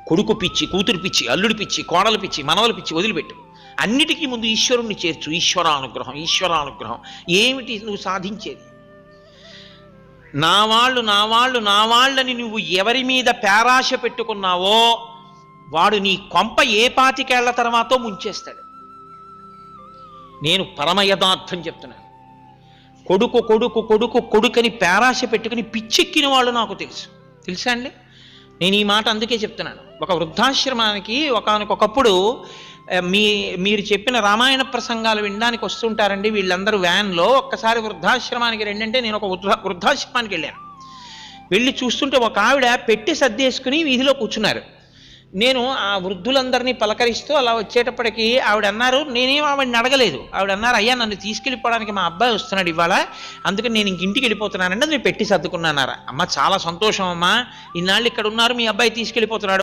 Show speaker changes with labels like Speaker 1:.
Speaker 1: కొడుకు పిచ్చి, కూతురు పిచ్చి, అల్లుడి పిచ్చి, కోడలు పిచ్చి, మనవల పిచ్చి వదిలిపెట్టు. అన్నిటికీ ముందు ఈశ్వరుణ్ణి చేర్చు. ఈశ్వరానుగ్రహం, ఈశ్వరానుగ్రహం. ఏమిటి నువ్వు సాధించేది? నా వాళ్ళు నా వాళ్ళు నా వాళ్ళని నువ్వు ఎవరి మీద పేరాశ పెట్టుకున్నావో వాడు నీ కొంప ఏ పాతికేళ్ల తర్వాతో ముంచేస్తాడు. నేను పరమ యథార్థం చెప్తున్నాను. కొడుకు కొడుకు కొడుకు కొడుకని పేరాశ పెట్టుకుని పిచ్చెక్కిన వాళ్ళు నాకు తెలుసా అండి? నేను ఈ మాట అందుకే చెప్తున్నాను. ఒక వృద్ధాశ్రమానికి ఒకనకొకప్పుడు మీరు చెప్పిన రామాయణ ప్రసంగాలు వినడానికి వస్తుంటారండి వీళ్ళందరూ వ్యాన్లో. ఒక్కసారి వృద్ధాశ్రమానికి రెండంటే నేను ఒక వృద్ధాశ్రమానికి వెళ్ళాను. వెళ్ళి చూస్తుంటే ఒక ఆవిడ పెట్టి సర్దేసుకుని వీధిలో కూర్చున్నారు. నేను ఆ వృద్ధులందరినీ పలకరిస్తూ అలా వచ్చేటప్పటికి ఆవిడ అన్నారు, నేనేం ఆవిడని అడగలేదు. ఆవిడ అన్నారు, అయ్యా నన్ను తీసుకెళ్ళిపోవడానికి మా అబ్బాయి వస్తున్నాడు ఇవాళ, అందుకని నేను ఇంటికి వెళ్ళిపోతున్నానండి, నేను పెట్టి సర్దుకున్నానారా. అమ్మ చాలా సంతోషం అమ్మా, ఇన్నాళ్ళు ఇక్కడ ఉన్నారు, మీ అబ్బాయి తీసుకెళ్ళిపోతున్నాడు.